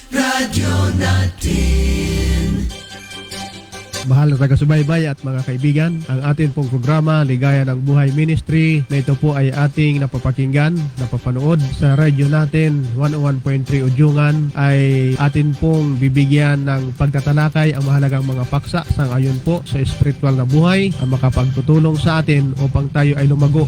Radyo natin. Mahal na taga-subaybay at mga kaibigan, ang atin pong programa Ligaya ng Buhay Ministry na ito po ay ating napapakinggan, napapanood sa radyo natin 101.3 Udyungan ay atin pong bibigyan ng pagtatalakay ang mahalagang mga paksa sa ngayon po sa spiritual na buhay ang makapagtutulong sa atin upang tayo ay lumago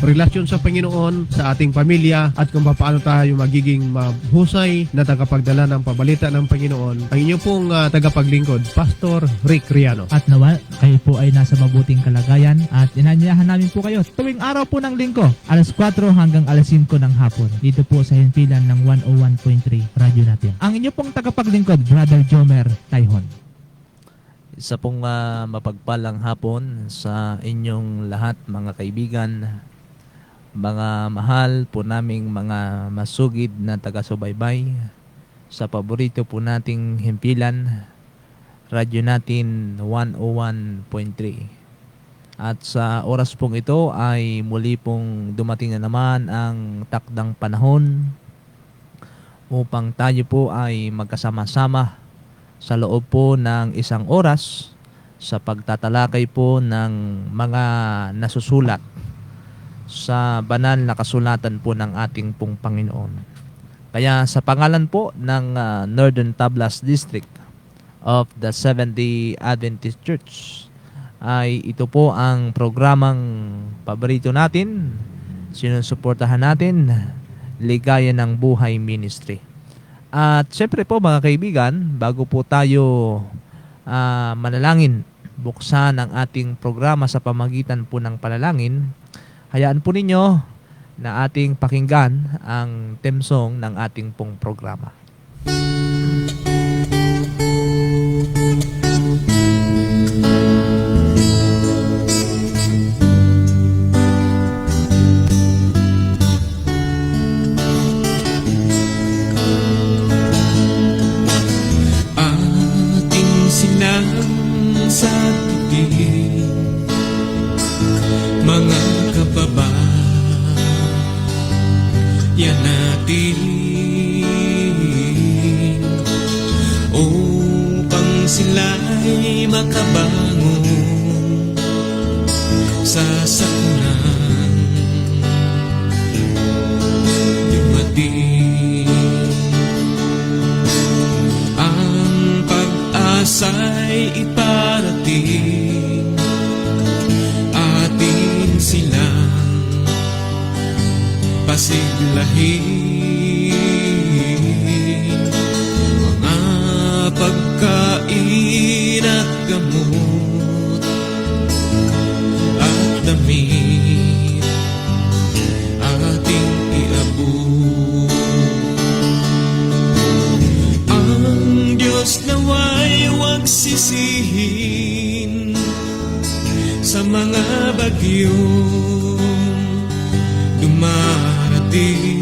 relasyon sa Panginoon, sa ating pamilya at kung paano tayo magiging mahusay na tagapagdala ng pabalita ng Panginoon. Ang inyo pong tagapaglingkod, Pastor Rick Riano. At nawa, kayo po ay nasa mabuting kalagayan at inanyayahan namin po kayo tuwing araw po ng linggo, alas 4 hanggang alas 5 ng hapon. Dito po sa himpilan ng 101.3 radyo natin. Ang inyo pong tagapaglingkod, Brother Jomer Taihon. Isa pong mapagpalang hapon sa inyong lahat mga kaibigan, mga mahal po naming mga masugid na taga-subaybay sa paborito po nating himpilan, radyo natin 101.3. At sa oras pong ito ay muli pong dumating na naman ang takdang panahon upang tayo po ay magkasama-sama sa loob po ng isang oras sa pagtatalakay po ng mga nasusulat sa banal na kasulatan po ng ating pong Panginoon. Kaya sa pangalan po ng Northern Tablas District of the Seventh-day Adventist Church ay ito po ang programang paborito natin, sinusuportahan natin, Ligaya ng Buhay Ministry. At syempre po mga kaibigan, bago po tayo manalangin, buksan ang ating programa sa pamagitan po ng panalangin, hayaan po ninyo na ating pakinggan ang theme song ng ating pong programa. Ating sinang sa titig, mga kababayan natin, upang sila'y makabangon sa sakunan. Dumating ang pag-asa'y iparating, atin silang pasiglahin, mga pagkain at gamot at damit ating iabot. Ang Diyos nawa'y huwag sisihin sa mga bagyong dumarating,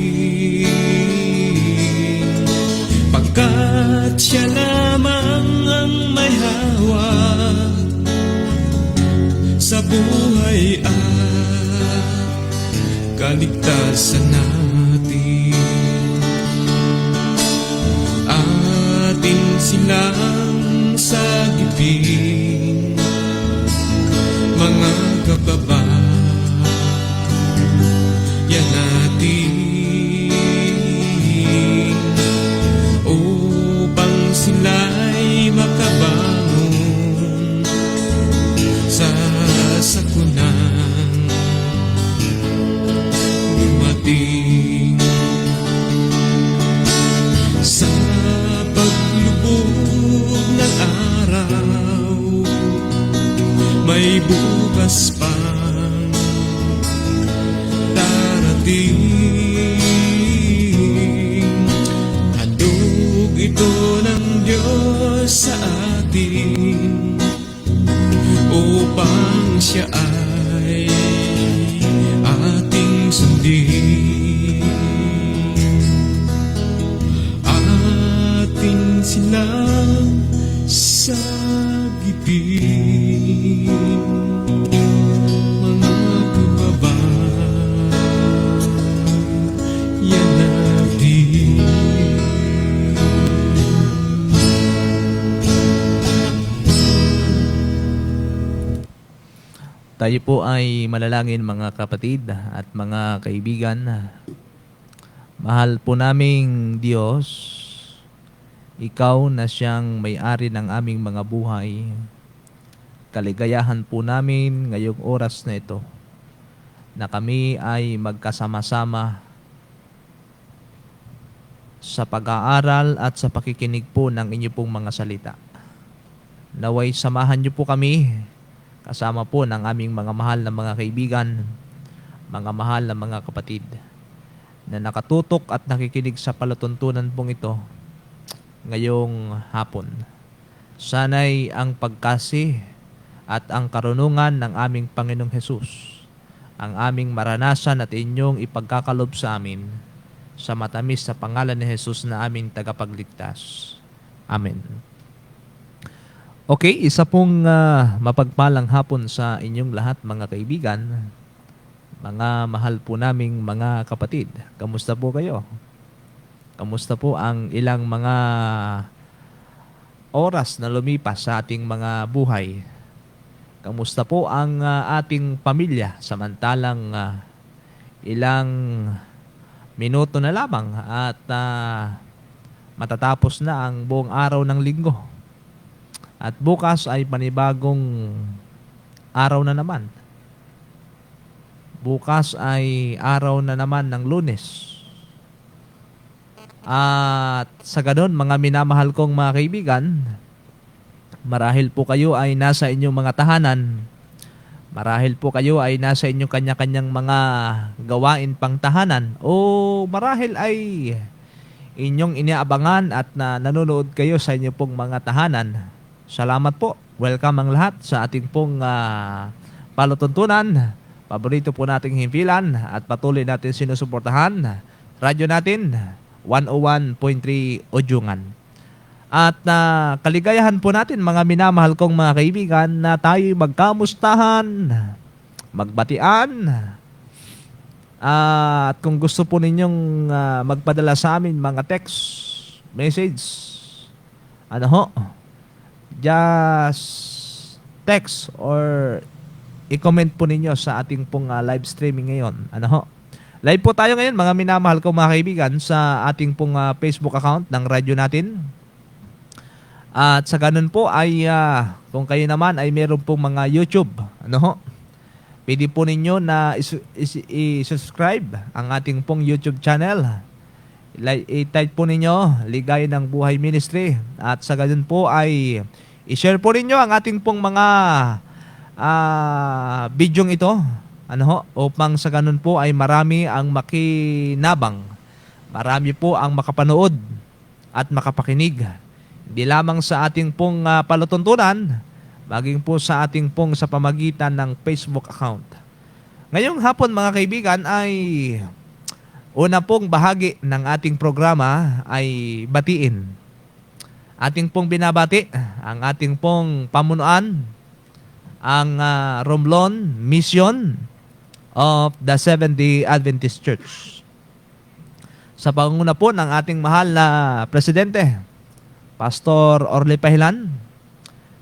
pagkat siya lamang ang may hawak sa buhay at kaligtasan natin. Atin silang sagipin, mga kababayan natin, upang sila'y makabangon sa sakunan. Dumating sa paglubog ng araw, may bukas pang darating. Handog ito ng Diyos sa atin upang siya ay ating sundin. Atin silang sagipin, mga kababayan natin. Tayo po ay manalangin mga kapatid at mga kaibigan. Mahal po naming Diyos, Ikaw na siyang may-ari ng aming mga buhay. Kaligayahan po namin ngayong oras na ito na kami ay magkasama-sama sa pag-aaral at sa pakikinig po ng inyo pong mga salita. Naway samahan niyo po kami kasama po ng aming mga mahal na mga kaibigan, mga mahal na mga kapatid na nakatutok at nakikinig sa palatuntunan pong ito ngayong hapon. Sana'y ang pagkasi at ang karunungan ng aming Panginoong Hesus ang aming maranasan at inyong ipagkakalob sa amin sa matamis sa pangalan ni Hesus na aming tagapagligtas. Amen. Okay, isa pong mapagpalang hapon sa inyong lahat mga kaibigan, mga mahal po naming mga kapatid. Kamusta po kayo? Kamusta po ang ilang mga oras na lumipas sa ating mga buhay? Kamusta po ang ating pamilya samantalang ilang minuto na lamang at matatapos na ang buong araw ng linggo? At bukas ay panibagong araw na naman. Bukas ay araw na naman ng Lunes. At sa ganon, mga minamahal kong mga kaibigan, marahil po kayo ay nasa inyong mga tahanan. Marahil po kayo ay nasa inyong kanya-kanyang mga gawain pang tahanan. O marahil ay inyong iniaabangan at nanonood kayo sa inyong pong mga tahanan. Salamat po. Welcome ang lahat sa ating pong palutuntunan. Paborito po nating himpilan at patuloy natin sinusuportahan. Radyo natin, 101.3 Udyungan. At kaligayahan po natin mga minamahal kong mga kaibigan na tayo magkamustahan, magbatian. At kung gusto po ninyong magpadala sa amin mga text, message, just text or i-comment po ninyo sa ating pong live streaming ngayon. Live po tayo ngayon mga minamahal ko mga kaibigan sa ating pong Facebook account ng radyo natin. At sa ganun po ay kung kayo naman ay meron pong mga YouTube, pwede po ninyo na i-subscribe ang ating pong YouTube channel. I-type po ninyo Ligaya ng Buhay Ministry at sa ganun po ay i-share po ninyo ang ating pong mga bidyong ito upang sa ganun po ay marami ang makinabang, marami po ang makapanood at makapakinig hindi lamang sa ating pong palatuntunan, maging po sa ating pong sa pamagitan ng Facebook account. Ngayong hapon mga kaibigan ay una pong bahagi ng ating programa ay batiin. Ating pong binabati ang ating pong pamunuan, ang Romblon Mission of the Seventh-day Adventist Church. Sa pangunguna po ng ating mahal na Presidente, Pastor Orly Pahilan,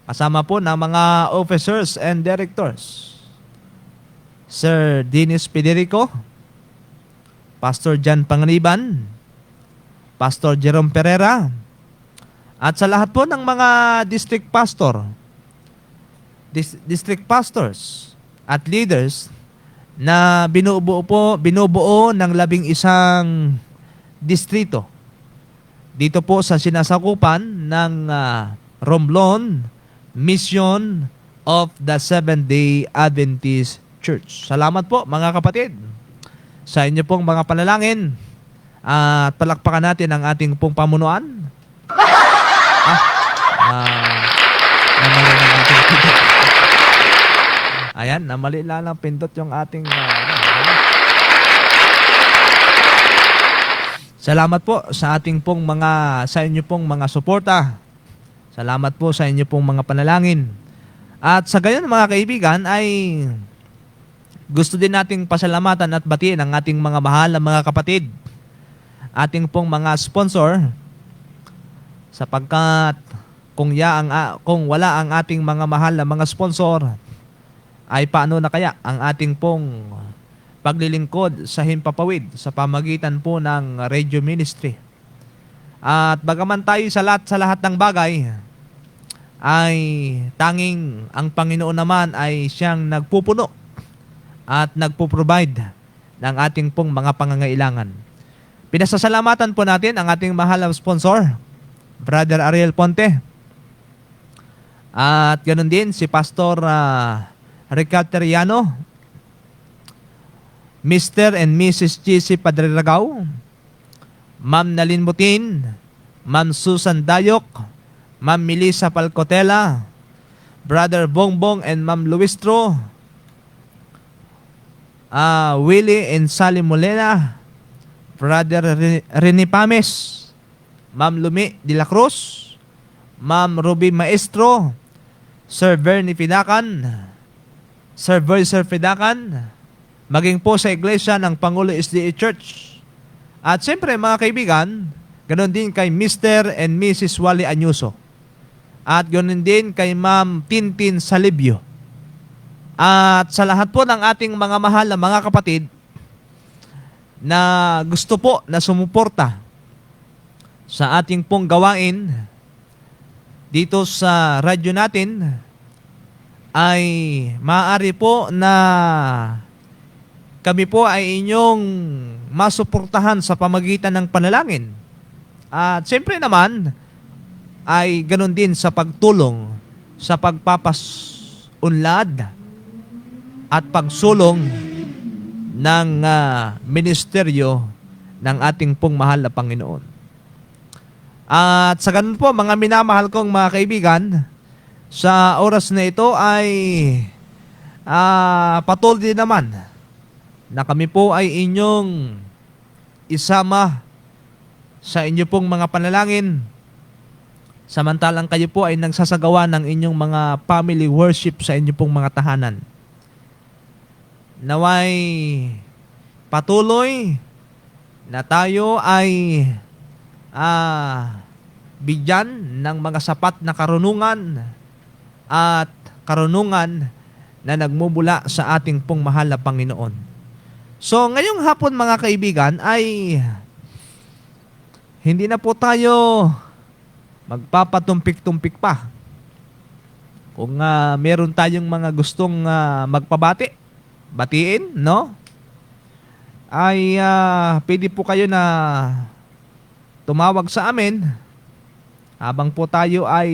kasama po ng mga officers and directors, Sir Dennis Federico, Pastor Jan Panganiban, Pastor Jerome Pereira, at sa lahat po ng mga district pastors at leaders na binubuo ng 11 distrito dito po sa sinasakupan ng Romblon Mission of the Seventh-day Adventist Church. Salamat po mga kapatid sa inyo pong mga panalangin at palakpakan natin ang ating pong pamunuan. Ayan, namali lang ng pindot yung ating Salamat po sa ating pong sa inyo pong mga suporta. Salamat po sa inyo pong mga panalangin. At sa gayon mga kaibigan ay gusto din nating pasalamatan at batiin ang ating mga mahal na mga kapatid. Ating pong mga sponsor sapagkat kung wala ang ating mga mahal na mga sponsor, ay paano na kaya ang ating pong paglilingkod sa himpapawid sa pamagitan po ng radio ministry. At bagaman tayo sa lahat ng bagay, ay tanging ang Panginoon naman ay siyang nagpupuno at nagpo-provide ng ating pong mga pangangailangan. Pinasasalamatan po natin ang ating mahal na sponsor, Brother Ariel Ponte. At ganoon din si Pastor Ricardo Teriano, Mr. and Mrs. GC Padreragaw, Ma'am Nalin Mutin, Ma'am Susan Dayok, Ma'am Melissa Palcotela, Brother Bongbong and Ma'am Luistro, Willie and Sally Molena, Brother Rene Pames, Ma'am Lumi de la Cruz, Ma'am Ruby Maestro, Sir Bernie Fidakan, Sir Verser Fidakan, maging po sa iglesia ng Pangulo SDA Church. At siyempre mga kaibigan, ganoon din kay Mr. and Mrs. Wally Anyuso. At ganoon din kay Ma'am Tintin Salibio. At sa lahat po ng ating mga mahal na mga kapatid na gusto po na sumuporta sa ating pong gawain dito sa radyo natin, ay maaari po na kami po ay inyong masuportahan sa pamagitan ng panalangin. At siyempre naman, ay ganun din sa pagtulong sa pagpapasunlad at pagsulong ng ministeryo ng ating pong mahal na Panginoon. At sa ganun po, mga minamahal kong mga kaibigan, sa oras na ito ay patuloy naman na kami po ay inyong isama sa inyo pong mga panalangin, samantalang kayo po ay nagsasagawa ng inyong mga family worship sa inyo pong mga tahanan. Naway patuloy na tayo ay bigyan ng mga sapat na karunungan at karunungan na nagmumula sa ating pong mahal na Panginoon. So ngayong hapon mga kaibigan ay hindi na po tayo magpapatumpik-tumpik pa. Kung meron tayong mga gustong batiin, no? Ay pwede po kayo na tumawag sa amin habang po tayo ay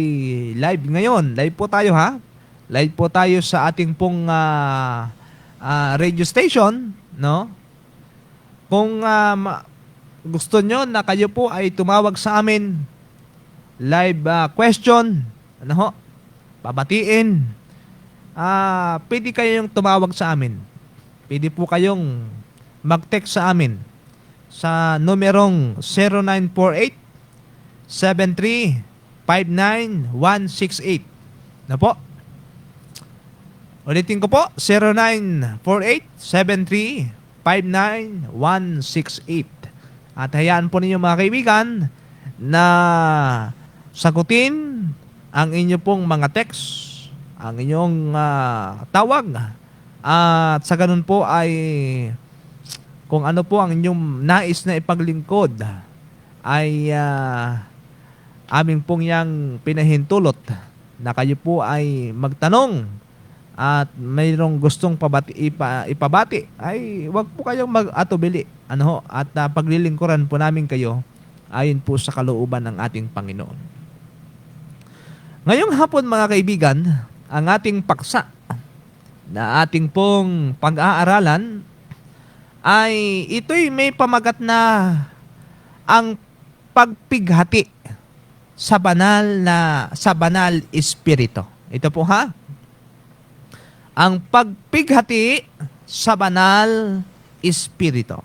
live ngayon. Live po tayo ha. Live po tayo sa ating pong radio station, no? Kung gusto nyo na kayo po ay tumawag sa amin, live question, ano ho, pabatiin, pwede kayong tumawag sa amin. Pwede po kayong mag-text sa amin sa numerong 0948-7359-168. Na po? Ulitin ko po, 0948-7359-168. At hayaan po ninyo mga kaibigan na sagutin ang inyo pong mga text, ang inyong tawag. At sa ganun po ay kung ano po ang inyong nais na ipaglingkod ay aming pong yang pinahintulot na kayo po ay magtanong at mayroong gustong ipabati, ay wag po kayong mag-atubili at paglilingkuran po namin kayo ayon po sa kalooban ng ating Panginoon. Ngayong hapon mga kaibigan, ang ating paksa na ating pong pag-aaralan ay ito'y may pamagat na ang pagpighati sa banal espiritu. Ito po ha. Ang pagpighati sa banal espiritu.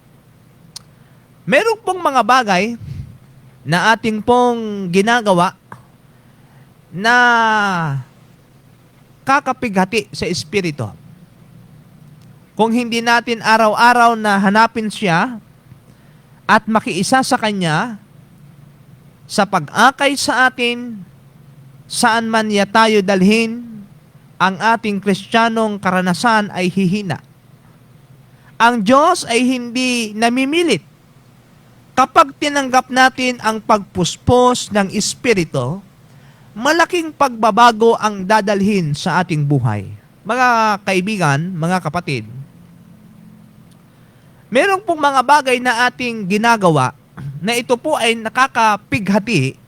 Meron pong mga bagay na ating pong ginagawa na kakapighati sa espiritu. Kung hindi natin araw-araw na hanapin siya at makiisa sa Kanya sa pag-akay sa atin, saan man niya tayo dalhin, ang ating Kristiyanong karanasan ay hihina. Ang Diyos ay hindi namimilit. Kapag tinanggap natin ang pagpuspos ng Espiritu, malaking pagbabago ang dadalhin sa ating buhay. Mga kaibigan, mga kapatid, meron pong mga bagay na ating ginagawa na ito po ay nakakapighati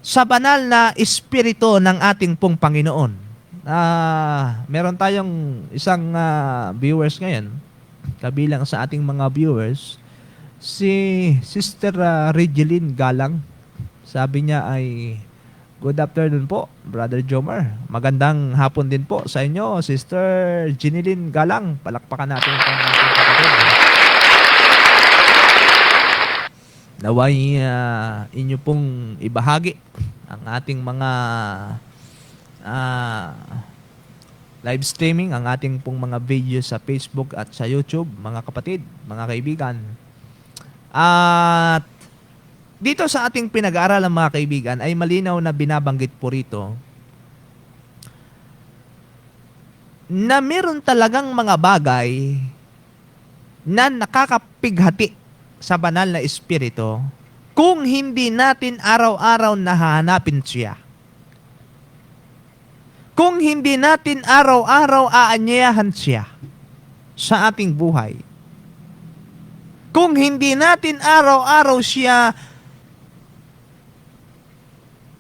sa banal na Espiritu ng ating pong Panginoon. Meron tayong isang viewers ngayon, kabilang sa ating mga viewers, si Sister Regeline Galang. Sabi niya ay, good afternoon po, Brother Jomar. Magandang hapon din po sa inyo, Sister Jeneline Galang. Palakpakan natin ang ating kapatid. Naway inyo pong ibahagi ang ating mga live streaming, ang ating pong mga video sa Facebook at sa YouTube, mga kapatid, mga kaibigan. At dito sa ating pinag-aaralan, mga kaibigan, ay malinaw na binabanggit po rito na meron talagang mga bagay na nakakapighati sa banal na Espiritu kung hindi natin araw-araw nahahanapin siya. Kung hindi natin araw-araw aanyayahan siya sa ating buhay. Kung hindi natin araw-araw siya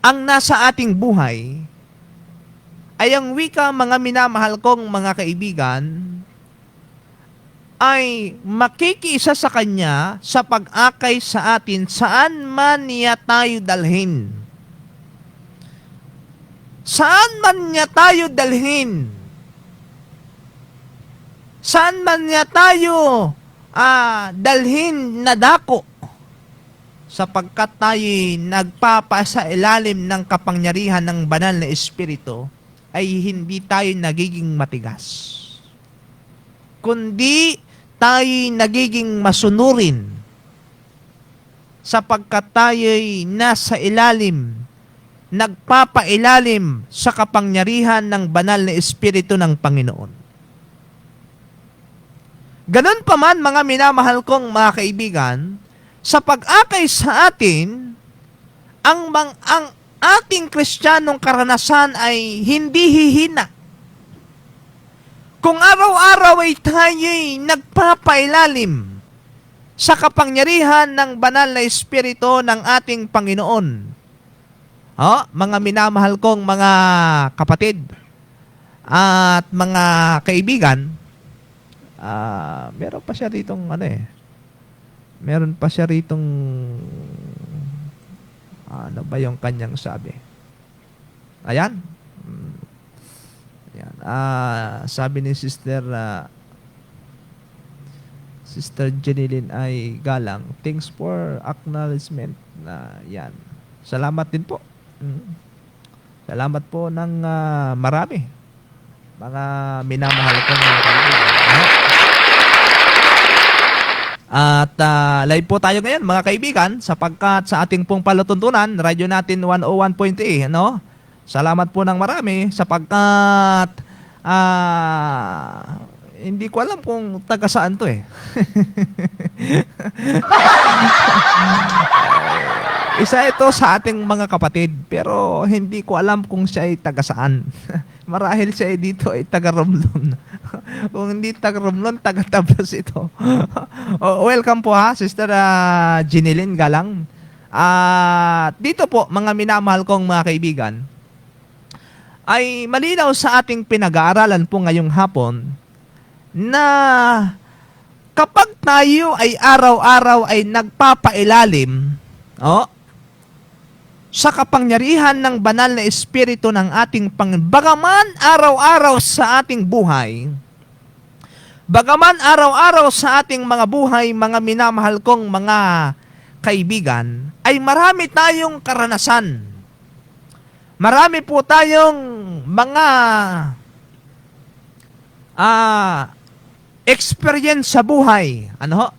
ang nasa ating buhay, ay ang wika, mga minamahal kong mga kaibigan, ay makikiisa sa Kanya sa pag-akay sa atin saan man niya tayo dalhin. Saan man niya tayo dalhin. Saan man niya tayo dalhin na dako. Sapagkat tayo'y nagpapasa ilalim ng kapangyarihan ng banal na Espiritu, ay hindi tayo nagiging matigas. Kundi tayo'y nagiging masunurin sapagkat tayo'y nasa ilalim, nagpapailalim sa kapangyarihan ng banal na Espiritu ng Panginoon. Ganon pa man, mga minamahal kong mga kaibigan, sa pag-akay sa atin, ang ating Kristiyanong karanasan ay hindi hihina. Kung araw-araw ay tayo'y nagpapailalim sa kapangyarihan ng banal na Espiritu ng ating Panginoon. Mga minamahal kong mga kapatid at mga kaibigan, meron pa siya ritong meron pa siya ritong ano ba yung kanyang sabi? Ayan. Yan. Sabi ni Sister Jeneline ay Galang, thanks for acknowledgement. Yan. Salamat din po. Salamat po ng marami. Mga minamahal kong mga kaibigan. At live po tayo ngayon, mga kaibigan, sapagkat sa ating pong palatuntunan, radyo natin 101.3, ano? Salamat po ng marami sapagkat hindi ko alam kung taga saan to Isa ito sa ating mga kapatid, pero hindi ko alam kung siya ay taga saan. Marahil siya ay dito ay taga Romblon. Kung hindi taga Romblon, taga Tablas ito. Welcome po Sister Jeneline Galang. Dito po, mga minamahal kong mga kaibigan, ay malinaw sa ating pinag-aaralan po ngayong hapon na kapag tayo ay araw-araw ay nagpapailalim sa kapangyarihan ng banal na Espiritu ng ating Panginoon, bagaman araw-araw sa ating buhay, bagaman araw-araw sa ating mga buhay, mga minamahal kong mga kaibigan, ay marami tayong karanasan. Marami po tayong mga experience sa buhay,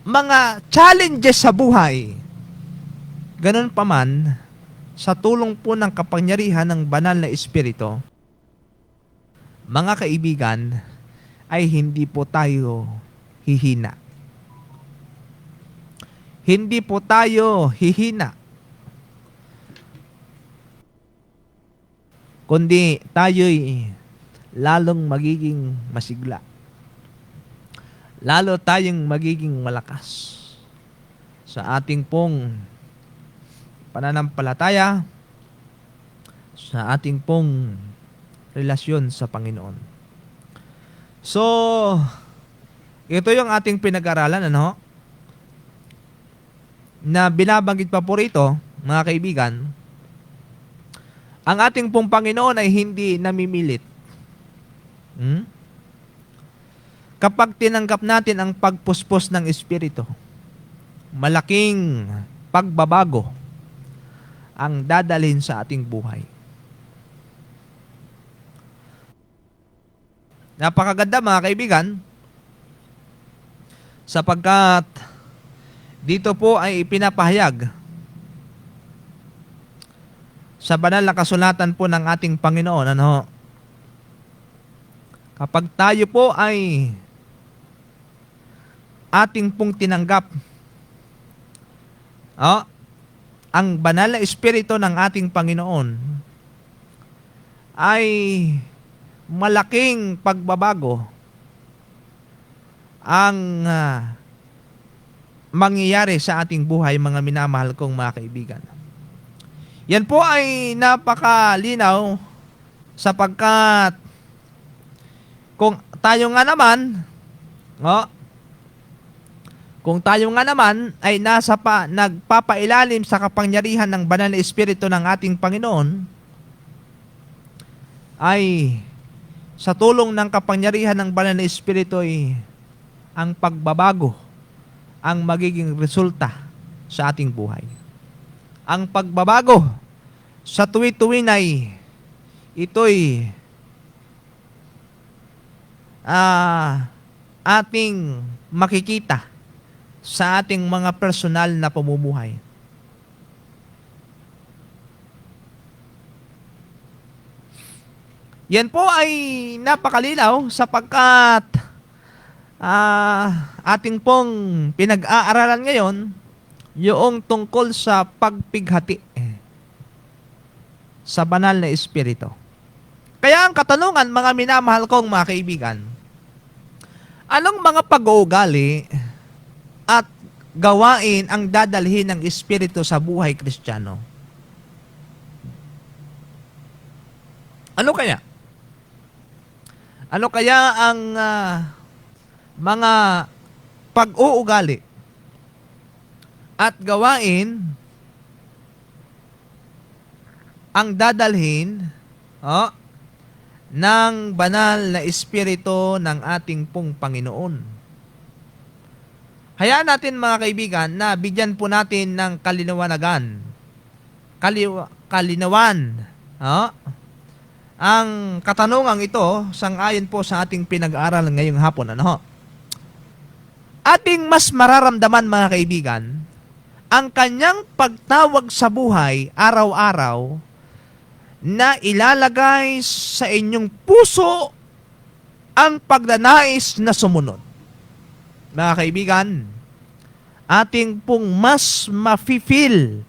mga challenges sa buhay. Ganun pa man, sa tulong po ng kapangyarihan ng banal na Espiritu, mga kaibigan, ay hindi po tayo hihina. Hindi po tayo hihina. Kundi tayo'y lalong magiging masigla. Lalo tayong magiging malakas sa ating pong pananampalataya, sa ating pong relasyon sa Panginoon. So, ito yung ating pinag-aralan, ano? Na binabanggit pa po rito, mga kaibigan, ang ating pong Panginoon ay hindi namimilit. Kapag tinanggap natin ang pagpuspos ng Espiritu, malaking pagbabago ang dadalhin sa ating buhay. Napakaganda, mga kaibigan, sapagkat dito po ay ipinapahayag sa banal na kasulatan po ng ating Panginoon, ano? Kapag tayo po ay ating pong tinanggap ang banal na Espiritu ng ating Panginoon, ay malaking pagbabago ang mangyayari sa ating buhay, mga minamahal kong mga kaibigan. Yan po ay napakalinaw sapagkat kung tayo nga naman ay nagpapailalim sa kapangyarihan ng banal na Espiritu ng ating Panginoon, ay sa tulong ng kapangyarihan ng banal na Espiritu ay ang pagbabago ang magiging resulta sa ating buhay. Ang pagbabago sa tuwi-tuwi ay ito'y ating makikita sa ating mga personal na pamumuhay. Yan po ay napakalinaw sapagkat ating pong pinag-aaralan ngayon yung tungkol sa pagpighati sa banal na Espiritu. Kaya ang katanungan, mga minamahal kong mga kaibigan, anong mga pag-uugali at gawain ang dadalhin ng Espiritu sa buhay Kristiyano? Ano kaya? Ano kaya ang mga pag-uugali at gawain ang dadalhin ng banal na Espiritu ng ating pong Panginoon? Hayaan natin, mga kaibigan, na bigyan po natin ng kalinawan ang katanungang ito sang-ayon po sa ating pinag-aaral ngayong hapon. Ating mas mararamdaman, mga kaibigan, ang kanyang pagtawag sa buhay araw-araw na ilalagay sa inyong puso ang pagnanais na sumunod. Mga kaibigan, ating pong mas mafe-feel,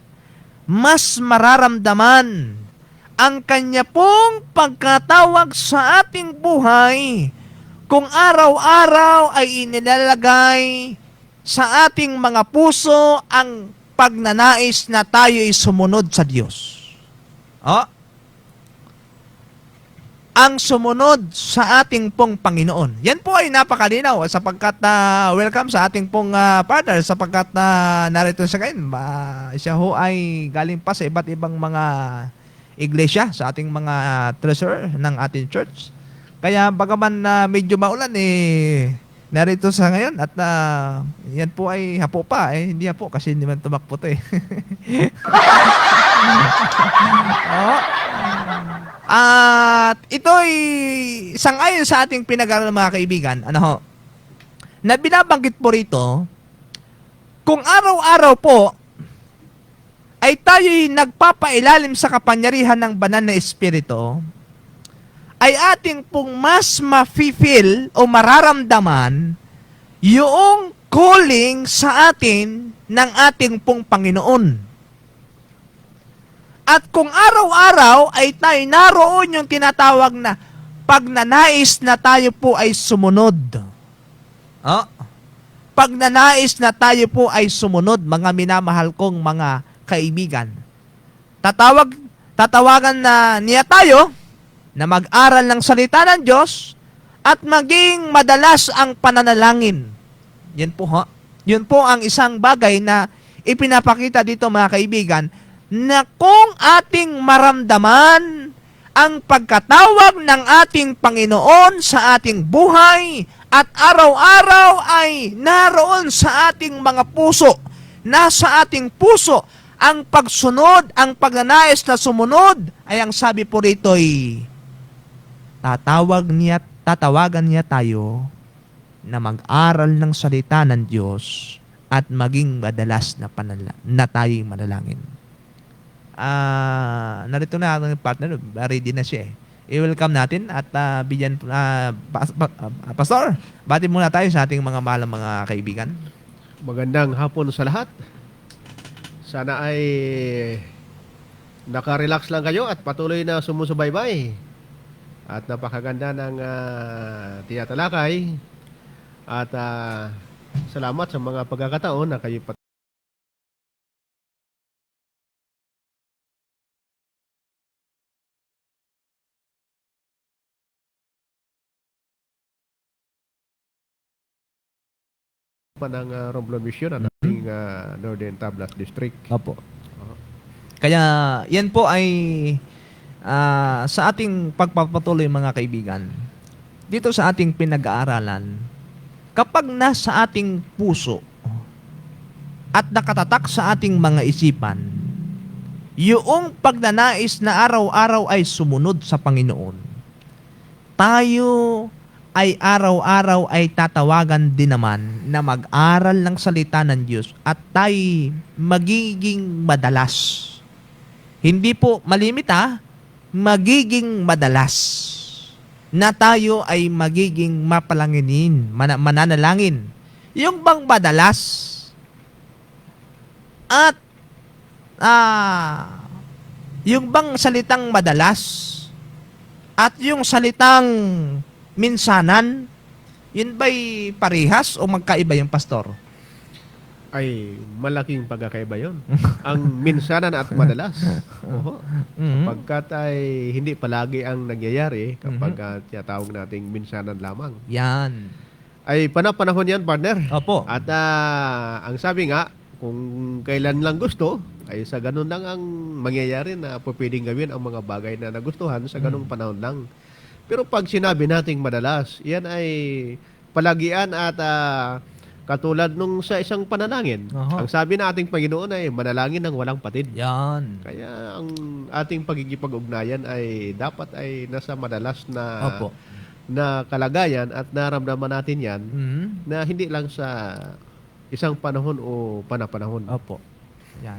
mas mararamdaman ang kanya pong pagkatawag sa ating buhay kung araw-araw ay inilalagay sa ating mga puso ang pagnanais na tayo'y sumunod sa Diyos. Ang sumunod sa ating pong Panginoon. Yan po ay napakalinaw sapagkat welcome sa ating pong partner sapagkat narito siya ngayon. Siya ho ay galing pa sa iba't ibang mga iglesia sa ating mga treasurer ng ating church. Kaya bagaman medyo maulan narito sa ngayon at yan po ay hapo pa hindi hapo kasi hindi man tumakbo to At ito'y sangayon sa ating pinag-aaral, mga kaibigan, na binabanggit po rito, kung araw-araw po ay tayo'y nagpapailalim sa kapangyarihan ng banal na Espiritu, ay ating pong mas ma-feel o mararamdaman yung calling sa atin ng ating pong Panginoon. At kung araw-araw ay tayo naroon yung tinatawag na pagnanais na tayo po ay sumunod. Pagnanais na tayo po ay sumunod, mga minamahal kong mga kaibigan. Tatawagan na niya tayo na mag-aral ng salita ng Diyos at maging madalas ang pananalangin. Yan po ha. Yun po ang isang bagay na ipinapakita dito, mga kaibigan, na kung ating maramdaman ang pagkatawag ng ating Panginoon sa ating buhay at araw-araw ay naroon sa ating mga puso, nasa ating puso ang pagsunod, ang pagnanais na sumunod, ay ang sabi po rito ay tatawagan niya tayo na mag-aral ng salita ng Diyos at maging madalas na tayo'y manalangin. Narito na ang partner, ready na siya eh. I-welcome natin at bigyan, Pastor, bati muna tayo sa ating mga mahalang mga kaibigan. Magandang hapon sa lahat. Sana ay naka-relax lang kayo at patuloy na sumusubaybay. At napakaganda ng tinatalakay. At salamat sa mga pagkakataon na kayo ng Romblon Mission at ating Northern Tablas District. Opo. Kaya yan po ay sa ating pagpapatuloy, mga kaibigan, dito sa ating pinag-aaralan, kapag nasa ating puso at nakatatak sa ating mga isipan, yung pagnanais na araw-araw ay sumunod sa Panginoon, tayo ay araw-araw ay tatawagan din naman na mag-aral ng salita ng Diyos at tayo magiging madalas. Hindi po malimit magiging madalas na tayo ay magiging mapalanginin, mananalangin. Yung bang madalas at yung bang salitang madalas at yung salitang minsanan, yun ba'y parehas o magkaiba yung pastor? Ay malaking pagkakaiba yun. Ang minsanan at madalas. Oho. Pagkat ay hindi palagi ang nangyayari kapag tinatawag nating minsanan lamang. Yan. Ay panahon yan, partner. Opo. At ang sabi nga, kung kailan lang gusto, ay sa ganun lang ang mangyayari na pwedeng gawin ang mga bagay na nagustuhan sa ganung panahon lang. Pero pag sinabi nating madalas, yan ay palagian at katulad nung sa isang panalangin. Ang sabi na ating Panginoon ay manalangin ng walang patid. Yan. Kaya ang ating pagkikipag-ugnayan ay dapat ay nasa madalas na na kalagayan at naramdaman natin yan na hindi lang sa isang panahon o panapanahon. Opo. Yan.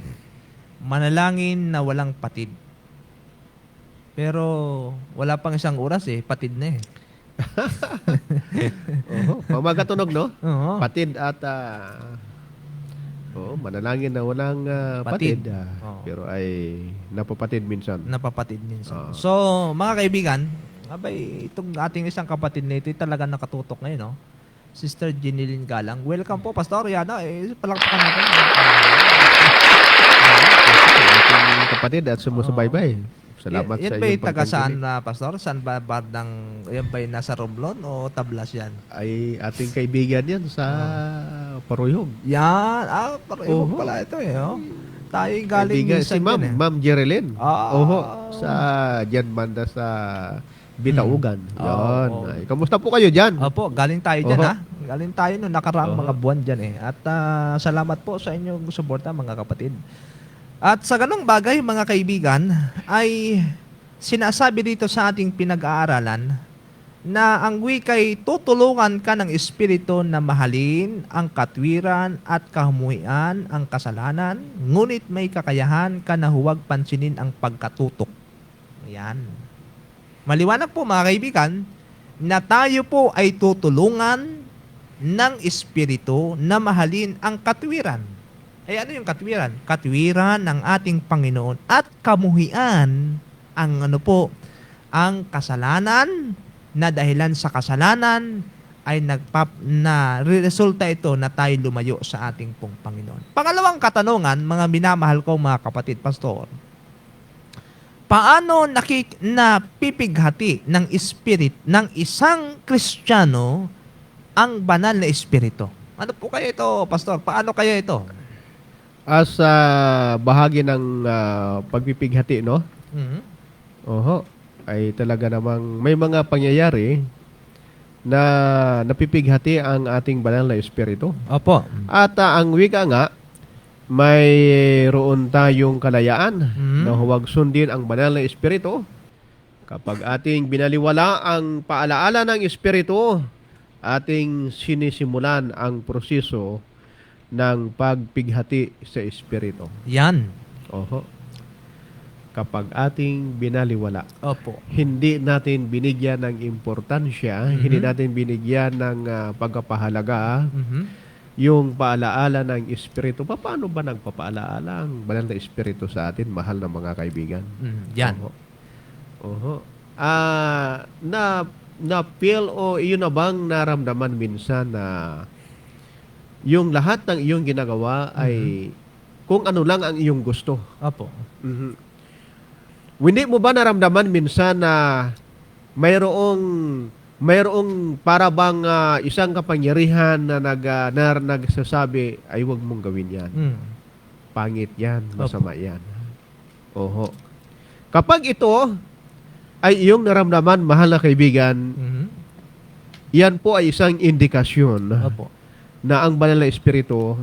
Manalangin na walang patid. Pero wala pang isang oras patid na eh. Pamagatunog, no? Patid. Patid at manalangin na walang patid. Pero ay napapatid minsan. So, mga kaibigan, itong ating isang kapatid na ito talaga nakatutok ngayon, no? Sister Jeneline Galang. Welcome po, Pastor. Yan, palakpakan natin. Kapatid at sumusubaybay. Salamat yan sa ba'y iyong taga saan, pagtangkilik. Pastor? Saan ba bandang, yan ba'y nasa Romblon o Tablas yan? Ay ating kaibigan yan sa Paruyhog. Yan. Parehong pala ito Tayo galing Kaibigan, si minsan Ma'am Jereline. Ah. Sa dyan banda sa Bitaugan. Yan. Oo. Ay, kamusta po kayo dyan? Opo, galing tayo dyan Galing tayo noong nakaraang mga buwan dyan At salamat po sa inyong suporta, mga kapatid. At sa ganung bagay, mga kaibigan, ay sinasabi dito sa ating pinag-aaralan na ang wika'y tutulungan ka ng Espiritu na mahalin ang katwiran at kahamuhian ang kasalanan, ngunit may kakayahan ka na huwag pansinin ang pagkatutok. Yan. Maliwanag po mga kaibigan na tayo po ay tutulungan ng Espiritu na mahalin ang katwiran. Ay ano yung katwiran? Katwiran ng ating Panginoon at kamuhian ang ang kasalanan na dahilan sa kasalanan ay resulta ito na tayo lumayo sa ating pong Panginoon. Pangalawang katanungan, mga minamahal ko mga kapatid, pastor. Paano napipighati ng spirit ng isang Kristiyano ang banal na espiritu? Ano po kaya ito, pastor? Paano kaya ito? As bahagi ng pagpipighati, no? Mhm. Oho, ay talaga namang may mga pangyayari na napipighati ang ating banal na espiritu. Opo. At ang wika nga, mayroon tayong kalayaan Mhm. na huwag sundin ang banal na espiritu. Kapag ating binaliwala ang paalaala ng espiritu, ating sinisimulan ang proseso ng pagpighati sa espiritu. Yan. Oho. Kapag ating binaliwala, Opo. hindi natin binigyan ng importansya, hindi natin binigyan ng pagkapahalaga Mhm. yung paalaala ng Espiritu. Paano ba nagpapaalaala ang banal na Espiritu sa atin, mahal na mga kaibigan? Yan. Oho. Na-feel o iyon na bang naramdaman minsan na yung lahat ng iyong ginagawa ay kung ano lang ang iyong gusto? Opo. Mhm. Hindi mo ba naramdaman minsan na mayroong para bang isang kapangyarihan na nagsasabi, ay huwag mong gawin yan. Pangit yan, masama yan. Oho. Kapag ito ay iyong naramdaman, mahal na kaibigan, Mhm. yan po ay isang indikasyon Opo. na ang banal na espiritu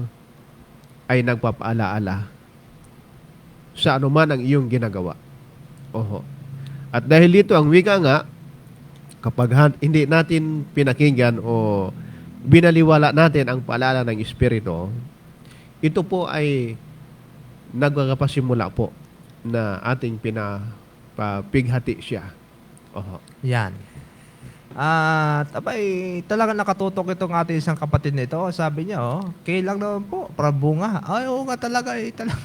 ay nagpapaalaala sa anuman ang iyong ginagawa. Oho. At dahil dito ang wika nga, kapag hindi natin pinakinggan o binaliwala natin ang paalala ng Espiritu, ito po ay nagpapasimula po na ating pinapighati siya. Oho. Yan. At abay, talaga nakatutok itong ating isang kapatid nito. Sabi niya, kailang naman po, prabunga. Ay, oo nga talaga. Talaga.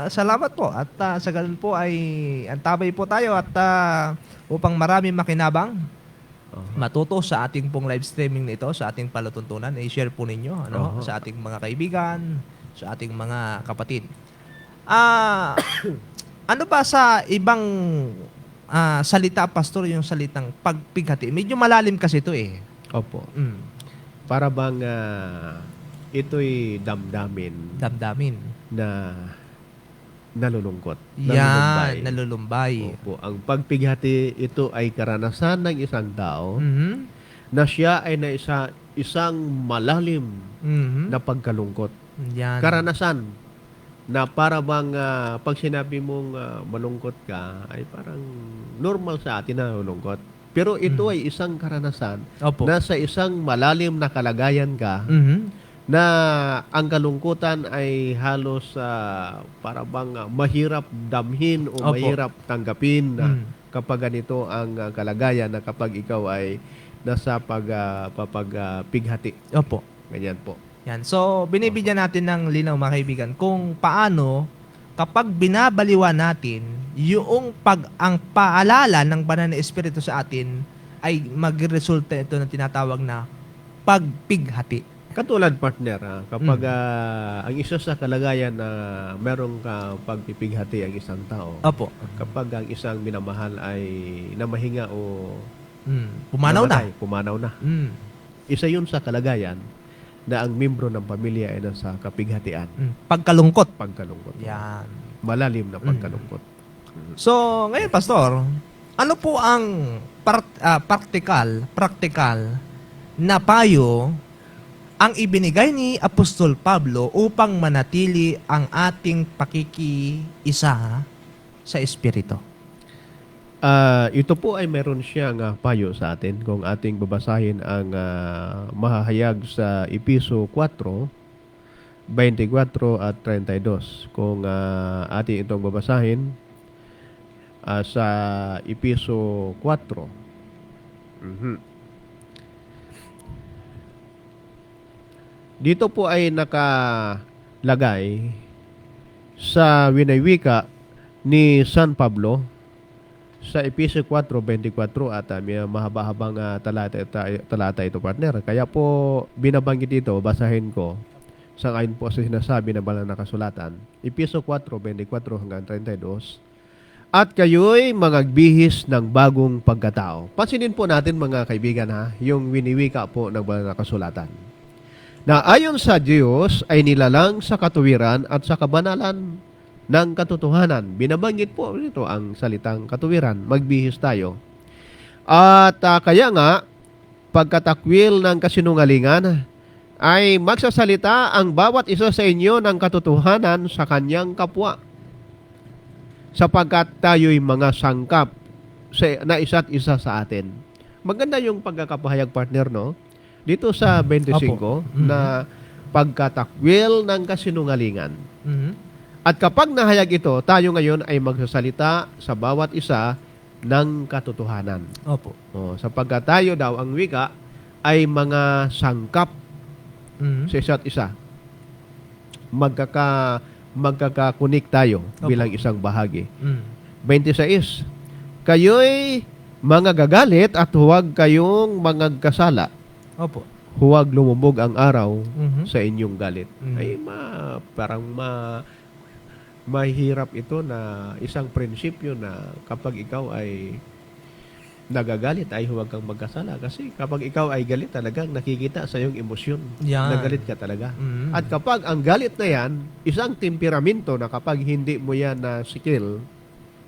Salamat po. At sa ganun po ay antabay po tayo at upang marami makinabang, matuto sa ating pong live streaming nito, sa ating palatuntunan, i-share po ninyo sa ating mga kaibigan, sa ating mga kapatid. Ano ba sa ibang salita, pastor, yung salitang pagpighati? Medyo malalim kasi ito eh. Opo. Para bang ito'y damdamin Damdamin. na nalulungkot. Yan, nalulumbay. Opo. Ang pagpighati, ito ay karanasan ng isang tao Mhm. na siya ay isang malalim Mhm. na pagkalungkot. Yan. Karanasan na para bang pag sinabi mong malungkot ka, ay parang normal sa atin na malungkot. Pero ito ay isang karanasan Opo. na sa isang malalim na kalagayan ka, Mhm. na ang kalungkutan ay halos para bang mahirap damhin o Opo. mahirap tanggapin Mm. kapag ganito ang kalagayan na kapag ikaw ay nasa pagpighati. Opo. Ganyan po. Yan. So, binibigyan natin ng linaw mga kaibigan kung paano kapag binabaliwan natin yung ang paalala ng banal na espiritu sa atin ay magresulta ito na tinatawag na pagpighati. Katulad partner, kapag ang isa sa kalagayan na merong pagpipighati ang isang tao, Opo. kapag ang isang minamahal ay namahinga o Pumanaw na. pumanaw na. Mm. Isa yun sa kalagayan na ang membro ng pamilya ay nasa kapighatian, Pagkalungkot. pagkalungkot. Yan. Malalim na pagkalungkot. So, ngayon, Pastor, ano po ang practical na payo ang ibinigay ni Apostol Pablo upang manatili ang ating pakikiisa sa Espiritu? Ito po ay meron siyang payo sa atin kung ating babasahin ang mahahayag sa Episo 4, 24 at 32. Kung ating itong babasahin, sa Episo 4. Mhm. Dito po ay nakalagay sa winawika ni San Pablo sa Episo 4:24 at may mahaba-habang talata ito, partner. Kaya po binabanggit dito, basahin ko sa ayon po sa sinasabi ng banal na kasulatan. Episo 4:24 hanggang 32. At kayo'y magagbihis ng bagong pagkatao. Pansinin po natin mga kaibigan yung winiwika po ng banal na kasulatan. Na ayon sa Diyos ay nilalang sa katuwiran at sa kabanalan ng katotohanan. Binabanggit po ito ang salitang katuwiran. Magbihis tayo. At kaya nga, pagkatakwil ng kasinungalingan, ay magsasalita ang bawat isa sa inyo ng katotohanan sa kanyang kapwa. Sapagkat tayo'y mga sangkap na isa't isa sa atin. Maganda yung pagkakapahayag, partner, no? Dito sa 25 na pagkatakwil ng kasinungalingan. Mhm. At kapag nahayag ito, tayo ngayon ay magsasalita sa bawat isa ng katotohanan. Opo. Sapagkat tayo daw ang wika ay mga sangkap Mhm. sa isa't isa. Magkakakunik tayo Opo. bilang isang bahagi. Mhm. 26. Kayo'y mga gagalit at huwag kayong magkasala. Opo. Huwag lumubog ang araw Mhm. sa inyong galit. Mhm. Ay parang mahirap ito na isang prinsipyo na kapag ikaw ay nagagalit ay huwag kang magkasala. Kasi kapag ikaw ay galit talagang nakikita sa iyong emosyon. Yan. Nagalit ka talaga. Mhm. At kapag ang galit na yan, isang temperamento na kapag hindi mo yan na skill,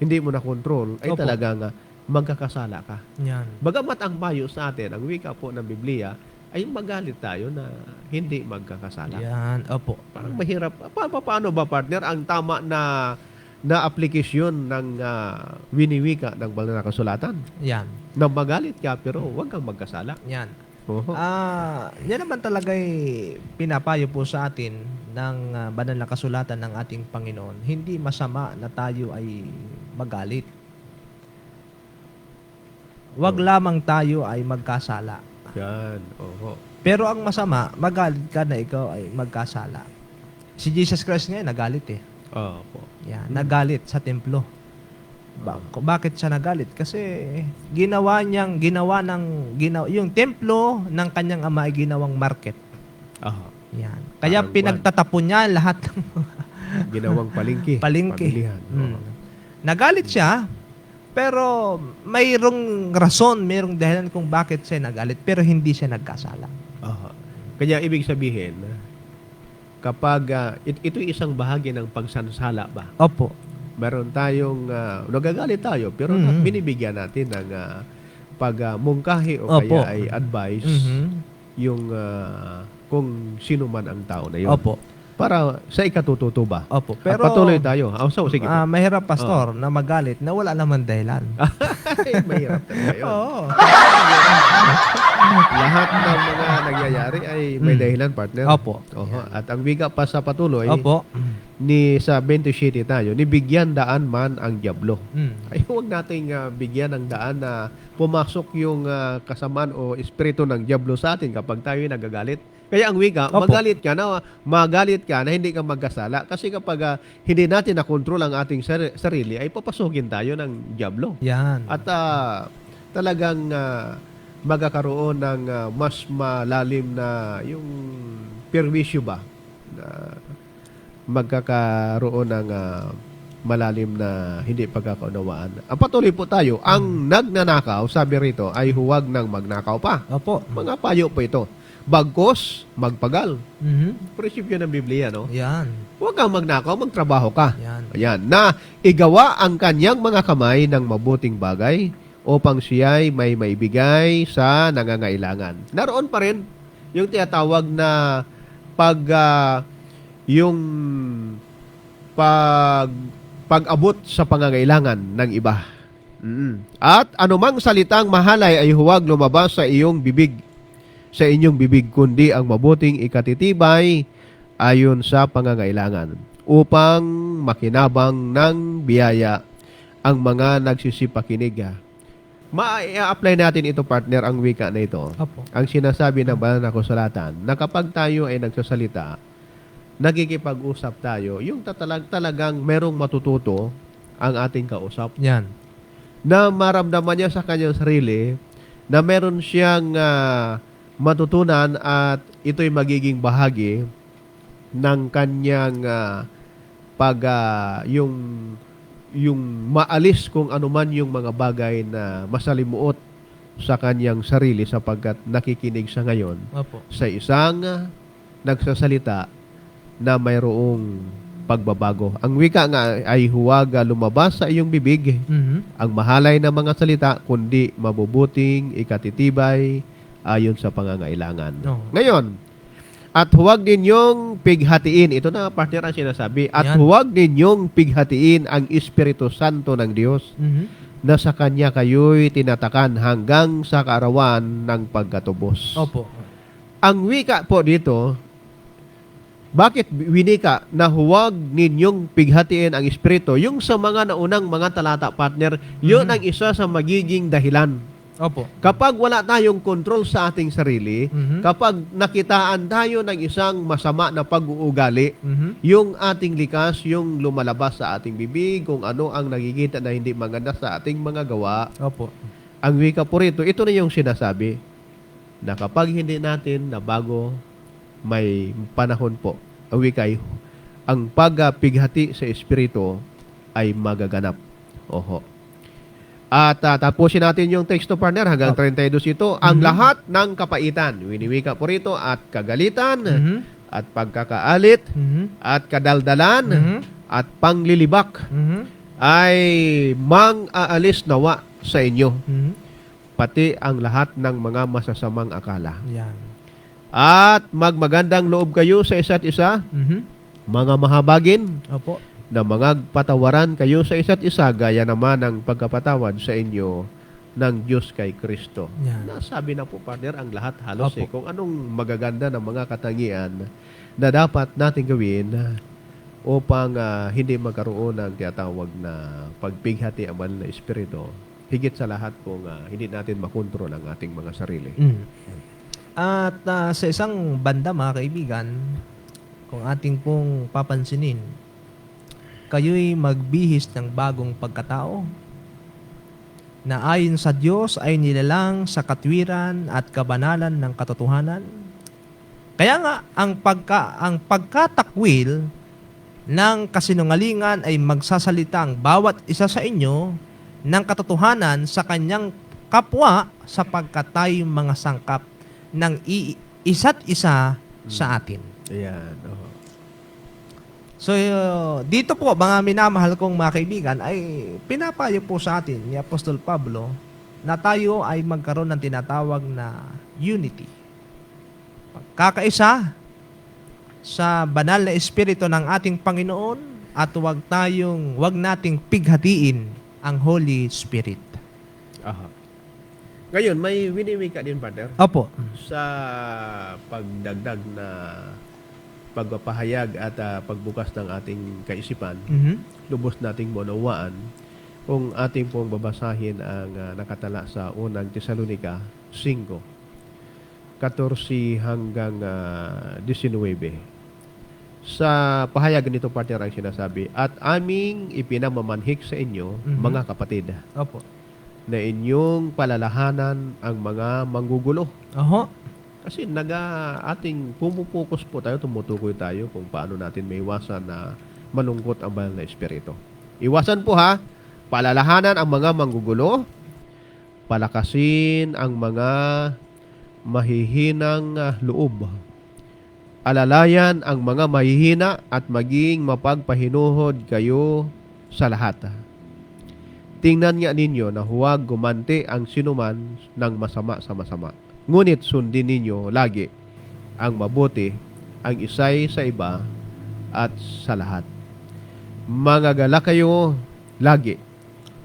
hindi mo na control, ay Opo. talagang magkakasala ka. Yan. Bagamat ang payo sa atin, ang wika po ng Biblia, ay magalit tayo na hindi magkakasala. Yan. Opo. Parang mahirap. Paano ba, partner, ang tama na aplikasyon ng winiwika ng banal na kasulatan? Yan. Na magalit ka pero huwag kang magkasala. Yan. Oho. Yan naman talaga pinapayo po sa atin ng banal na kasulatan ng ating Panginoon. Hindi masama na tayo ay magalit. Huwag lamang tayo ay magkasala. Yan. Oho. Pero ang masama, magalit ka na ikaw ay magkasala. Si Jesus Christ ngayon, nagalit eh. Opo. Yan, nagalit sa templo. Bakit siya nagalit? Kasi ginawa yung templo ng kanyang ama ay ginawang market. Aha. Yan. Kaya Parang pinagtatapon niya lahat ng Ginawang palengke. palengke. Pamilihan. Oo. Nagalit siya, pero mayroong rason, mayroong dahilan kung bakit siya nagalit, pero hindi siya nagkasala. Aha. Kaya ibig sabihin, kapag ito isang bahagi ng pagsansala ba? Opo. Meron tayong nagagalit tayo pero Mhm. binibigyan natin ng pagmungkahi o Opo. kaya ay advice Mhm. yung kung sino man ang tao na yun. Opo. Para sa ikatututo ba? Opo. Pero Pero patuloy tayo. Sige. mahirap, pastor, na magalit na wala naman dahilan. Ay, mahirap talaga yun. Oo. Lahat ng mga nangyayari ay may dahilan, partner. Opo. Oho. At ang biga pa sa patuloy, Opo. sa 27 tayo, nibigyan daan man ang diablo. Mm. Ay huwag nating bigyan ng daan na pumasok yung kasamaan o espiritu ng diablo sa atin kapag tayo nagagalit. Kaya ang wika, Opo. magalit ka na hindi ka magkasala. Kasi kapag hindi natin na-control ang ating sarili, ay papasukin tayo ng diablo. Yan. At talagang magkakaroon ng mas malalim na yung perwisyo ba? Magkakaroon ng malalim na hindi pagkakaunawaan. Ang patuloy po tayo, ang nagnanakaw, sabi rito, ay huwag nang magnakaw pa. Opo. Mga payo po ito. Bagkos, magpagal. Mhm. Prinsipyo ng Biblia, no? Yan. Huwag kang magnakaw, magtrabaho ka. Yan. Ayan, na igawa ang kanyang mga kamay ng mabuting bagay upang siya'y may maibigay sa nangangailangan. Naroon pa rin yung tinatawag na pag-abot sa pangangailangan ng iba. At anumang salitang mahalay ay huwag lumabas sa inyong bibig, kundi ang mabuting ikatitibay ayon sa pangangailangan, upang makinabang ng biyaya ang mga nagsisipakinig. Ma-apply natin ito, partner, ang wika na ito. Opo. Ang sinasabi ng banal na kasulatan, na kapag tayo ay nagsasalita, nagkikipag-usap tayo, yung talagang merong matututo ang ating kausap, Yan. na maramdaman niya sa kanyang sarili na meron siyang matutunan at ito'y magiging bahagi ng kanyang yung maalis kung anuman yung mga bagay na masalimuot sa kanyang sarili sapagkat nakikinig siya ngayon Opo. sa isang nagsasalita na mayroong pagbabago. Ang wika nga ay huwag lumabas sa iyong bibig ang mahalay na mga salita, kundi mabubuting ikatitibay ayon sa pangangailangan. No. Ngayon, at huwag ninyong pighatiin, ito na partner ang sinasabi, at Yan. huwag ninyong pighatiin ang Espiritu Santo ng Diyos na sa Kanya kayo'y tinatakan hanggang sa kaarawan ng pagkatubos. Opo. Ang wika po dito, bakit winika na huwag ninyong pighatiin ang Espiritu? Yung sa mga naunang mga talata, partner, yun ang isa sa magiging dahilan. Opo. Kapag wala tayong control sa ating sarili, kapag nakitaan tayo ng isang masama na pag-uugali, yung ating likas, yung lumalabas sa ating bibig, kung ano ang nakikita na hindi maganda sa ating mga gawa, Opo. ang wika po rito, ito na yung sinasabi, na kapag hindi natin nabago, may panahon po, ang wika ay, ang pagpighati sa Espiritu ay magaganap. Oho. At tapusin natin yung teksto, partner, hanggang 32 ito. Ang lahat ng kapaitan, winiwika po rito, at kagalitan, at pagkakaalit, at kadaldalan, at panglilibak, ay mang-aalis nawa sa inyo, pati ang lahat ng mga masasamang akala. Yan. At magmagandang loob kayo sa isa't isa, mga mahabagin, Opo. na mga patawaran kayo sa isa't isa, gaya naman ng pagkapatawad sa inyo ng Diyos kay Kristo. Yan. Nasabi na po, partner, ang lahat halos Opo. kung anong magaganda ng mga katangian na dapat natin gawin upang hindi magkaroon ng tinatawag na pagpighati ang banal na Espiritu. Higit sa lahat kung hindi natin makontrol ang ating mga sarili. At sa isang banda, mga kaibigan, kung ating pong papansinin, kayo'y magbihis ng bagong pagkatao na ayon sa Diyos ay nilalang sa katwiran at kabanalan ng katotohanan. Kaya nga, ang pagkatakwil ng kasinungalingan ay magsasalita ang bawat isa sa inyo ng katotohanan sa kanyang kapwa sapagkat tayo mga sangkap ng isa't isa sa atin. Ayan. Oh. So, dito po, mga minamahal kong mga kaibigan, ay pinapayo po sa atin ni Apostol Pablo na tayo ay magkaroon ng tinatawag na unity. Kakaisa sa banal na Espiritu ng ating Panginoon at wag nating pighatiin ang Holy Spirit. Aha. Ngayon, may winiwika din, partner, Opo. sa pagdagdag na pagpapahayag at pagbukas ng ating kaisipan, lubos nating maunawaan kung ating pong babasahin ang nakatala sa unang Tesalonika 5, 14 hanggang 19. Sa pahayag nito, partner, ang sinasabi, at aming ipinamamanhik sa inyo, mga kapatid, Opo. na inyong palalahanan ang mga manggugulo. Oho. Kasi ating pumupokus po tayo, tumutukoy tayo kung paano natin may iwasan na malungkot ang banal na Espiritu. Iwasan po ha, palalahanan ang mga manggugulo, palakasin ang mga mahihinang loob, alalayan ang mga mahihina at maging mapagpahinuhod kayo sa lahat. Tingnan nga ninyo na huwag gumanti ang sinuman ng masama sa masama. Ngunit sundin ninyo lagi ang mabuti, ang isay sa iba at sa lahat. Magagala kayo lagi.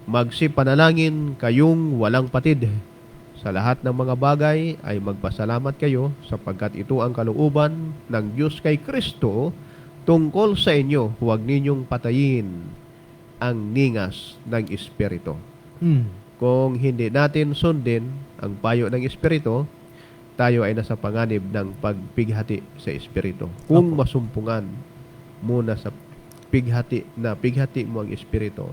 Magsipanalangin kayong walang patid. Sa lahat ng mga bagay ay magpasalamat kayo sapagkat ito ang kalooban ng Diyos kay Kristo tungkol sa inyo. Huwag ninyong patayin ang ningas ng Espiritu. Mm. Kung hindi natin sundin ang payo ng Espiritu, tayo ay nasa panganib ng pagpighati sa Espiritu. Kung masumpungan muna sa pighati mo ang Espiritu,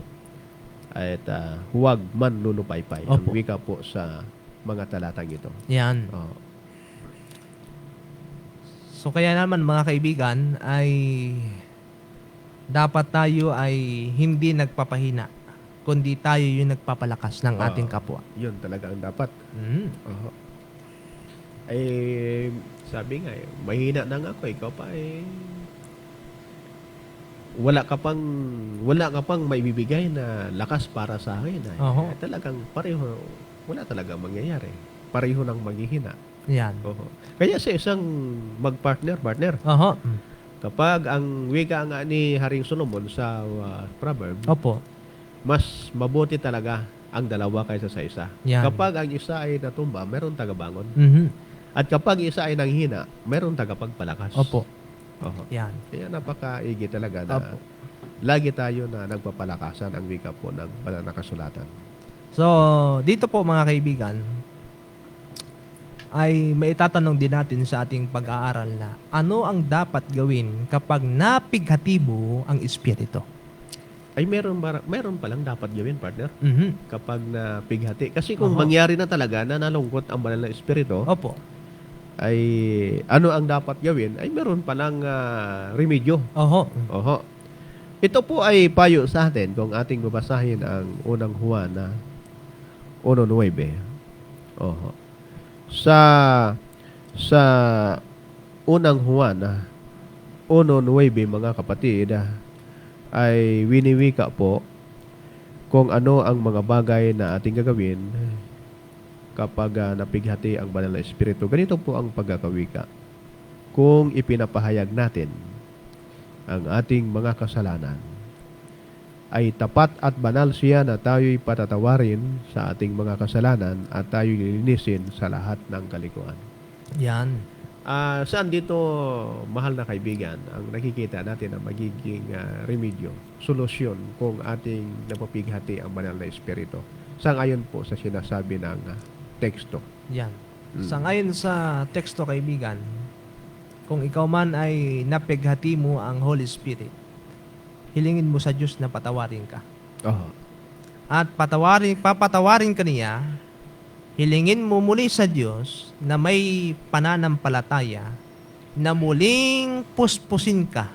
at huwag man lulupaypay. Ang Opo. wika po sa mga talatang ito. Yan. Oh. So kaya naman mga kaibigan ay dapat tayo ay hindi nagpapahina, kundi tayo yung nagpapalakas ng ating kapwa. Yun talaga ang dapat. Mm. Oo. Eh, sabi nga, mahina na nga ako. Ikaw pa wala ka pang maibibigay na lakas para sa akin. Oho. Talagang pareho, wala talaga mangyayari. Pareho nang maghihina. Yan. Oho. Kaya sa isang partner, Oho. kapag ang wika nga ni Haring Solomon sa proverb, Opo. mas mabuti talaga ang dalawa kaysa sa isa. Yan. Kapag ang isa ay natumba, meron tagabangon. Mhm. At kapag isa ay nanghina, meron tagapagpalakas. Opo. Oho. Yan. Kaya napakaigi talaga na Opo. lagi tayo na nagpapalakasan ang wika po ng banal na kasulatan. So, dito po mga kaibigan, ay maitatanong din natin sa ating pag-aaral na ano ang dapat gawin kapag napighatibo ang Espiritu. Ay meron palang dapat gawin, partner, Mhm. kapag napighati. Kasi kung Oho. mangyari na talaga na nalungkot ang banal na Espiritu, Opo. ay ano ang dapat gawin? Ay meron palang remedyo. Oho. Oho. Ito po ay payo sa atin kung ating babasahin ang unang Juan na 1:9. Oho. Sa unang Juan na 1:9, mga kapatid, ay winiwika po kung ano ang mga bagay na ating gagawin kapag napighati ang banal na Espiritu. Ganito po ang pagkakawika. Kung ipinapahayag natin ang ating mga kasalanan, ay tapat at banal siya na tayo'y patatawarin sa ating mga kasalanan at tayo'y lilinisin sa lahat ng kalikuan. Yan. Saan dito, mahal na kaibigan, ang nakikita natin na magiging remedyo, solusyon kung ating napapighati ang banal na Espiritu? Sangayon po sa sinasabi ng teksto. Yan. Sangayon sa teksto kaibigan, kung ikaw man ay napighati mo ang Holy Spirit, hilingin mo sa Diyos na patawarin ka. Oh. At papatawarin ka niya, hilingin mo muli sa Diyos na may pananampalataya na muling puspusin ka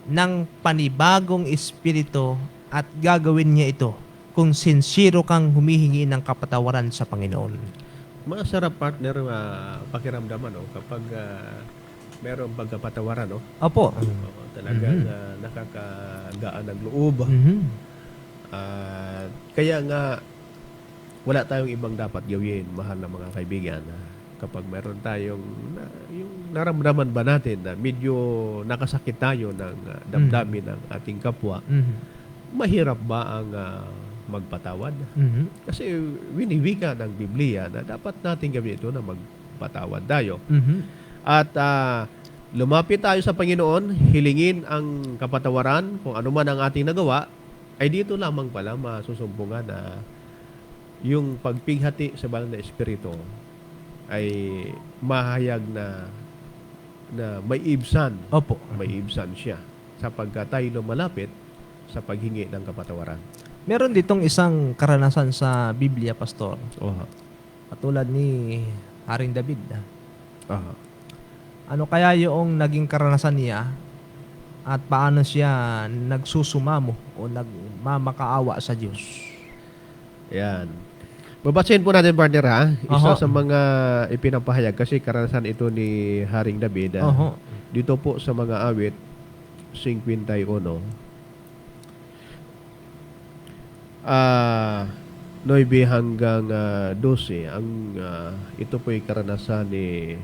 ng panibagong espiritu at gagawin niya ito kung sincero kang humihingi ng kapatawaran sa Panginoon. Masarap, partner, pakiramdaman kapag merong pagkapatawaran. Opo. Talagang nakakagaan ng loob. Mhm. Kaya nga, wala tayong ibang dapat gawin, mahal na mga kaibigan. Kapag meron tayong, yung naramdaman ba natin na medyo nakasakit tayo ng damdamin ng ating kapwa, Mhm. mahirap ba ang magpatawad? Mhm. Kasi winiwika ng Biblia na dapat natin gawin ito na magpatawad tayo. Mhm. At lumapit tayo sa Panginoon, hilingin ang kapatawaran kung ano man ang ating nagawa, ay dito lamang pala masusumpungan na yung pagpighati sa banal na Espiritu ay mahayag na may ibsan. Opo. May ibsan siya sapagkat tayo lumalapit sa paghingi ng kapatawaran. Meron ditong isang karanasan sa Biblia, Pastor. Oha. Katulad ni Haring David. Aha. Ano kaya yung naging karanasan niya at paano siya nagsusumamo o nagmamakaawa sa Diyos? Yan. Babasahin po natin, partner, ha? Isa Oho. sa mga ipinapahayag kasi karanasan ito ni Haring David. Oho. Dito po sa mga awit 51. 9 hanggang 12. Ito po yung karanasan ni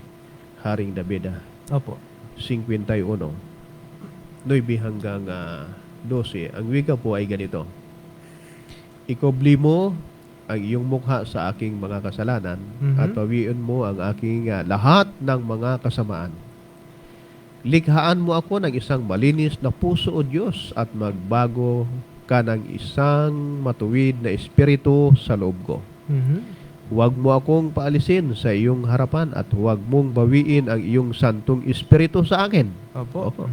Haring David. Opo. 51. 9 hanggang 12. Ang wika po ay ganito. Ikobli mo ang iyong mukha sa aking mga kasalanan at pawiin mo ang aking lahat ng mga kasamaan. Likhaan mo ako ng isang malinis na puso, O Diyos, at magbago ka ng isang matuwid na espiritu sa loob ko. Mhm. Huwag mo akong paalisin sa iyong harapan at huwag mong bawiin ang iyong santong espiritu sa akin. Opo. Opo.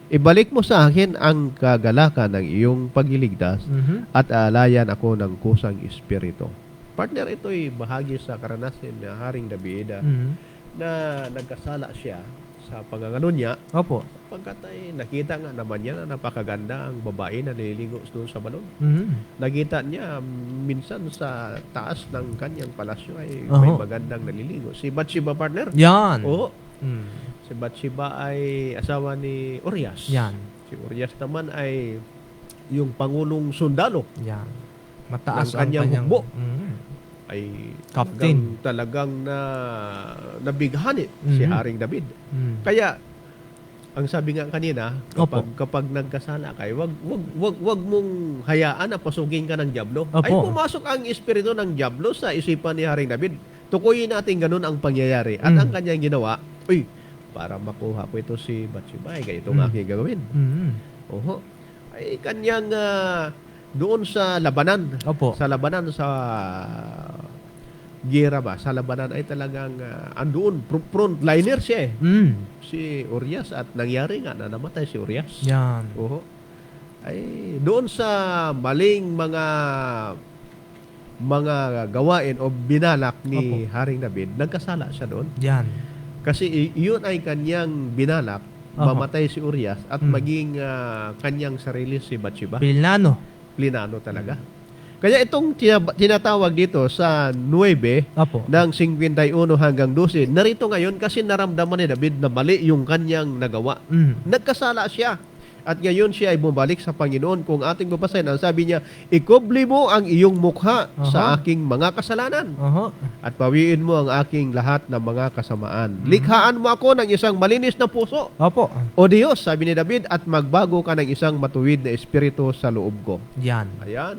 Ibalik mo sa akin ang kagalakan ng iyong pagliligtas Mhm. at alayan ako ng kusang espiritu. Partner, ito'y bahagi sa karanasan ni Haring David Mhm. na nagkasala siya sa pangangano niya Opo. pagkat ay nakita nga naman niya na napakaganda ang babae na nililigo doon sa balon. Mhm. Nakita niya minsan sa taas ng kanyang palasyo ay may Oho. magandang naliligo. Si Bathsheba, partner. Yan. Oo. Mm. Si Bathsheba ay asawa ni Urias. Yan. Si Urias naman ay yung pangulong sundalo. Yan. Mataas Ng ang kanyang kanyang hukbo. Mhm. Ay Captain. talagang nabighani si Mhm. Haring David. Mhm. Kaya ang sabi nga kanina, kapag nagkasala ka, wag mong hayaan na pasugin ka ng diablo. Opo. Ay pumasok ang espiritu ng diablo sa isipan ni Haring David. Tukuyin natin ganun ang pangyayari. At ang kanyang ginawa, para makuha ko ito si Bathsheba, ay ganito ang aking gagawin. Mhm. Oho. Ay kanyang doon sa labanan, Opo. sa labanan sa gera ba? Sa labanan ay talagang andoon, frontliner siya eh. Mm. Si Urias at nangyari nga na namatay si Urias. Yan. Oho. Ay doon sa maling mga gawain o binalak ni Haring David, nagkasala siya doon. Yan. Kasi iyon ay kanyang binalak, Oho. mamatay si Urias at maging kanyang sarili si Bathsheba. Pilnano. Plinano talaga. Kaya itong tinatawag dito sa 9 Opo. ng 51 hanggang 12, narito ngayon kasi naramdaman ni David na mali yung kanyang nagawa. Mm. Nagkasala siya. At ngayon siya ay bumalik sa Panginoon. Kung ating babasahin, ang sabi niya, ikubli mo ang iyong mukha sa aking mga kasalanan Oho. at pawiin mo ang aking lahat ng mga kasamaan. Likhaan mo ako ng isang malinis na puso. Opo. O Diyos, sabi ni David, at magbago ka ng isang matuwid na espiritu sa loob ko. Yan. Ayan.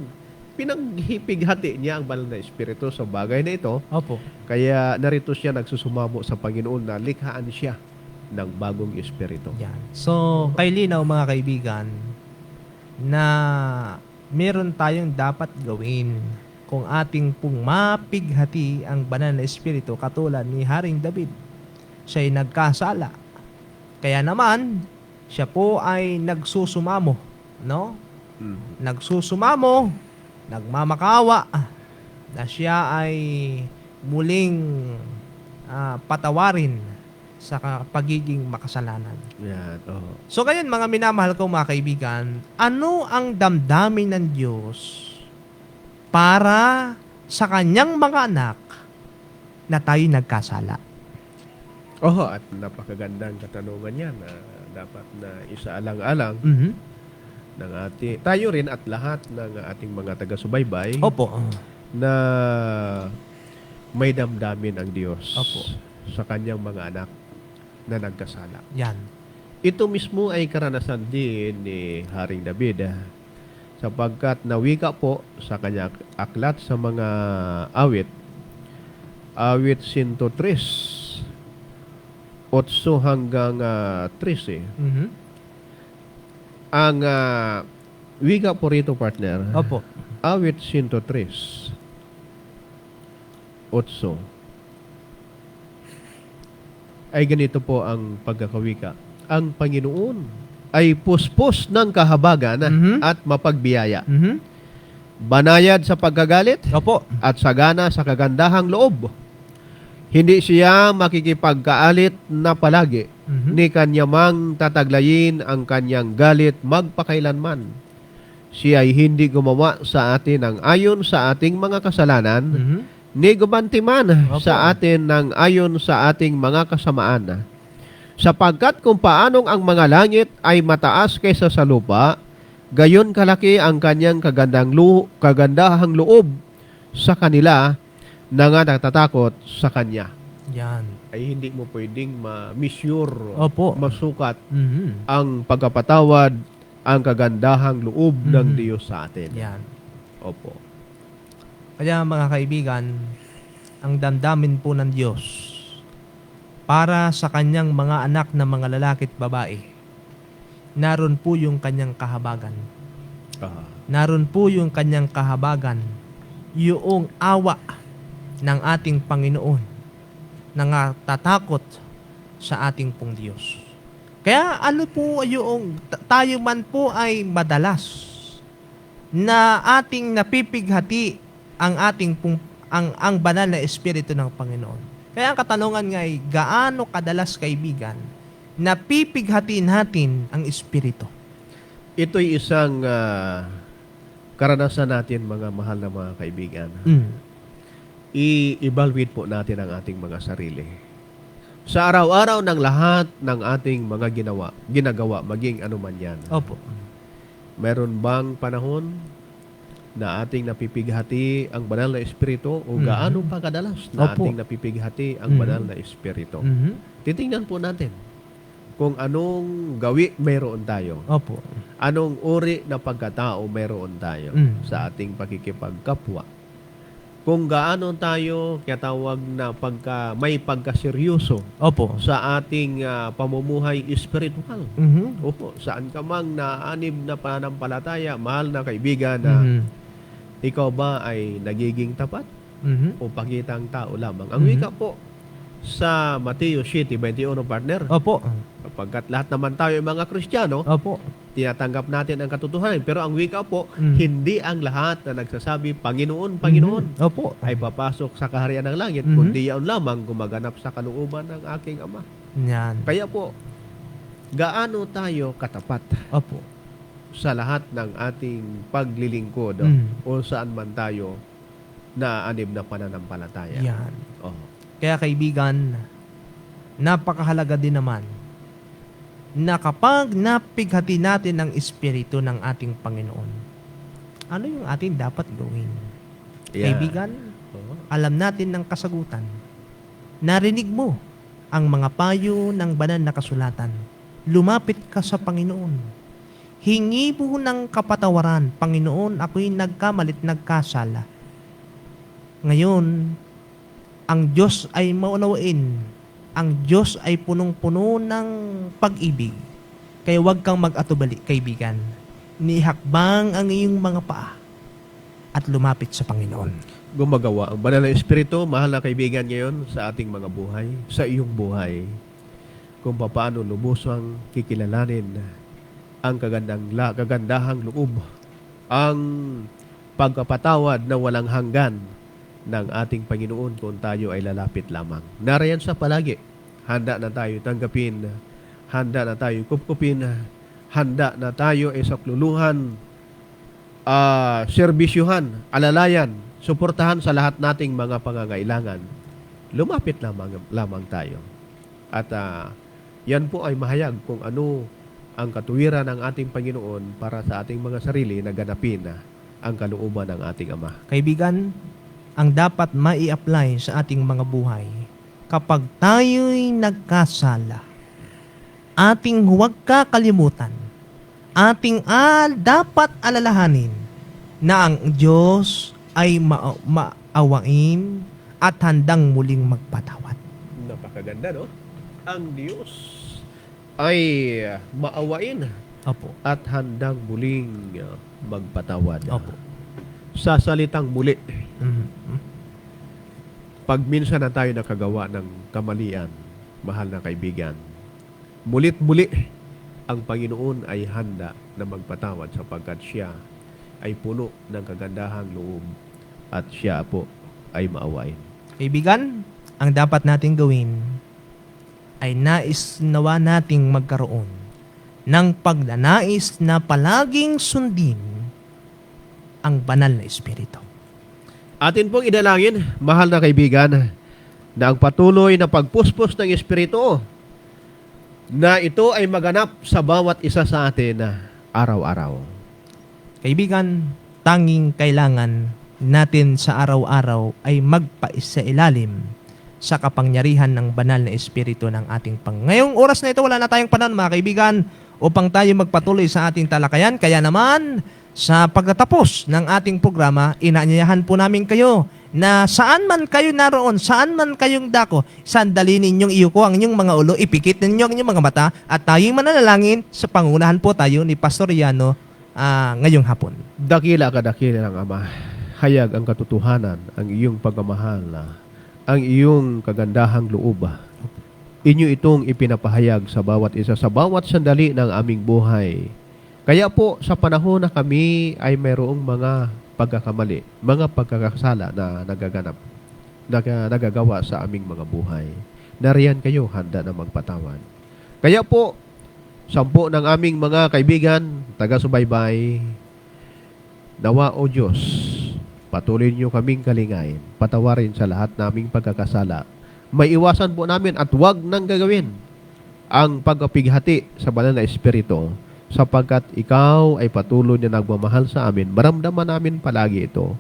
Pinaghipighati niya ang banal na espiritu sa bagay na ito. Opo. Kaya narito siya nagsusumamo sa Panginoon na likhaan siya ng bagong espiritu. Yan. So, kay linaw mga kaibigan, na meron tayong dapat gawin kung ating pong mapighati ang banal na espiritu katulad ni Haring David. Siya ay nagkasala. Kaya naman, siya po ay nagsusumamo. No? Nagsusumamo, nagmamakawa, na siya ay muling patawarin sa pagiging makasalanan. Yan. Oh. So ngayon mga minamahal ko mga kaibigan, ano ang damdamin ng Diyos para sa kanyang mga anak na tayo nagkasala? Oh, at napakagandang katanungan yan na dapat na isaalang-alang Mhm. ng tayo rin at lahat ng ating mga taga-subaybay Opo. na may damdamin ang Diyos Opo. sa kanyang mga anak na nagkasala. Yan. Ito mismo ay karanasan din ni Haring David sapagkat nawika po sa kanyang aklat sa mga awit 103, 8 hanggang 13. Mhm. Ang wika po rito, partner, Opo. awit 103, 8. Ay ganito po ang pagkakawika. Ang Panginoon ay puspos ng kahabagan at mapagbiyaya. Mhm. Banayad sa pagkagalit Opo. at sagana sa kagandahang loob. Hindi siya makikipagkaalit na palagi, Mhm. ni kanya mang tataglayin ang kanyang galit magpakailanman. Siya ay hindi gumawa sa atin ng ayon sa ating mga kasalanan, Mhm. ni gumantiman Opo. sa atin ng ayon sa ating mga kasamaan. Sapagkat kung paanong ang mga langit ay mataas kaysa sa lupa, gayon kalaki ang kanyang kagandahang loob sa kanila na nga natatakot sa kanya. Yan. Ay hindi mo pwedeng ma-measure, Opo. masukat Mhm. ang pagkapatawad, ang kagandahang loob ng Diyos sa atin. Yan. Opo. Kaya mga kaibigan, ang damdamin po ng Diyos para sa kanyang mga anak na mga lalaki at babae, naroon po yung kanyang kahabagan. naroon po yung kanyang kahabagan, yung awa ng ating Panginoon na tatakot sa ating pong Diyos. Kaya ano po yung tayo man po ay madalas na ating napipighati ang ating ang banal na espiritu ng Panginoon. Kaya ang katanungan nga ay gaano kadalas, kaibigan, napipighati natin ang espiritu? Ito'y isang karanasan natin, mga mahal na mga kaibigan. I-evaluate po natin ang ating mga sarili. Sa araw-araw ng lahat ng ating mga ginagawa, maging ano man yan. Opo. Meron bang panahon na ating napipighati ang banal na espiritu o gaano pa kadalas na Opo. ating napipighati ang banal na espiritu? Titingnan po natin kung anong gawi meron tayo. Opo. Anong uri na pagkatao meron tayo sa ating pakikipagkapwa. Kung gaano tayo kinatawag na may pagkaseryoso Opo. sa ating pamumuhay espiritual. Opo, saan ka mang naanib na pananampalataya, mahal na kaibigan, na ikaw ba ay nagiging tapat o pakitang tao lamang? Ang wika po sa Mateo 7:21, partner, Opo. kapagkat lahat naman tayo ay mga Kristiyano, Opo. tinatanggap natin ang katotohanan. Pero ang wika po, hindi ang lahat na nagsasabi, Panginoon, Panginoon, Opo. ay papasok sa kaharian ng langit, kundi yaon lamang gumaganap sa kalooban ng aking Ama. Yan. Kaya po, gaano tayo katapat Opo. sa lahat ng ating paglilingkod o saan man tayo na anib na pananampalataya? Yan. Oh. Kaya kaibigan, napakahalaga din naman na kapag napighati natin ang espiritu ng ating Panginoon, ano yung ating dapat gawin? Yeah. Kaibigan, Oh. alam natin ng kasagutan. Narinig mo ang mga payo ng banal na kasulatan. Lumapit ka sa Panginoon. Hingi mo ng kapatawaran. Panginoon, ako'y nagkamalit, nagkasala. Ngayon, ang Diyos ay maunawain. Ang Diyos ay punong-puno ng pag-ibig. Kaya huwag kang mag-atubali, kaibigan. Nihakbang ang iyong mga paa at lumapit sa Panginoon. Gumagawa ang banal na espiritu, mahal na kaibigan, ngayon sa ating mga buhay, sa iyong buhay, kung paano lubusang kikilalanin ang kagandahang loob, ang pagkapatawad na walang hanggan ng ating Panginoon kung tayo ay lalapit lamang. Narayan sa palagi, handa na tayo tanggapin, handa na tayo kupkupin, handa na tayo ay sakluluhan, serbisyuhan, alalayan, suportahan sa lahat nating mga pangangailangan. Lumapit lamang tayo. At yan po ay mahayag kung ano ang katuwiran ng ating Panginoon para sa ating mga sarili na ganapin ang kalooban ng ating Ama. Kaibigan, ang dapat mai-apply sa ating mga buhay, kapag tayo'y nagkasala, ating huwag kakalimutan, ating dapat alalahanin na ang Diyos ay maawain at handang muling magpatawad. Napakaganda, no? Ang Diyos ay maawain Opo. at handang muling magpatawad. Opo. Sa salitang muli, Mhm. pag minsan na tayo nakagawa ng kamalian, mahal na kaibigan, mulit-muli ang Panginoon ay handa na magpatawad sapagkat siya ay puno ng kagandahang loob at siya po ay maawain. Kaibigan, ang dapat nating gawin ay nais nawa nating magkaroon ng pagnanais na palaging sundin ang banal na espiritu. Atin pong idalangin, mahal na kaibigan, na ang patuloy na pagpuspos ng espiritu na ito ay maganap sa bawat isa sa atin araw-araw. Kaibigan, tanging kailangan natin sa araw-araw ay magpaisailalim sa kapangyarihan ng banal na espiritu ng ating Ngayong oras na ito, wala na tayong panahon, mga kaibigan, upang tayo magpatuloy sa ating talakayan. Kaya naman, sa pagtatapos ng ating programa, inaanyayahan po namin kayo na saan man kayo naroon, saan man kayong dako, sandali ninyong iyuko ang inyong mga ulo, ipikit ninyo ang inyong mga mata, at tayong mananalangin sa pangunahan po tayo ni Pastor Yano ngayong hapon. Dakila ka dakila ng Ama. Hayag ang katotohanan, ang iyong pagmamahal, ang iyong kagandahang loob. Inyo itong ipinapahayag sa bawat isa, sa bawat sandali ng aming buhay. Kaya po, sa panahon na kami ay mayroong mga pagkakamali, mga pagkakasala na nagagawa sa aming mga buhay. Nariyan kayo, handa na magpatawad. Kaya po, 10 ng aming mga kaibigan, taga-subaybay, nawa o Diyos, patuloy niyo kaming kalingayin, patawarin sa lahat naming pagkakasala. May iwasan po namin at huwag nang gagawin ang pagkapighati sa banal na Espiritu, sapagkat ikaw ay patuloy na nagmamahal sa amin. Maramdaman namin palagi ito.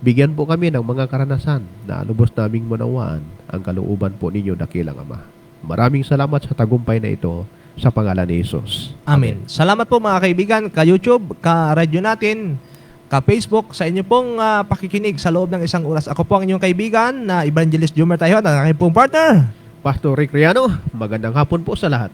Bigyan po kami ng mga karanasan na lubos naming manawaan ang kalooban po ninyo, dakilang Ama. Maraming salamat sa tagumpay na ito sa pangalan ni Jesus. Amen. Salamat po mga kaibigan, ka-YouTube, ka-radio natin, ka-Facebook, sa inyo pong pakikinig sa loob ng 1 oras. Ako po ang inyong kaibigan na Evangelist Jumer Tayo at ang aking pong partner. Pastor Rick Riano, magandang hapon po sa lahat.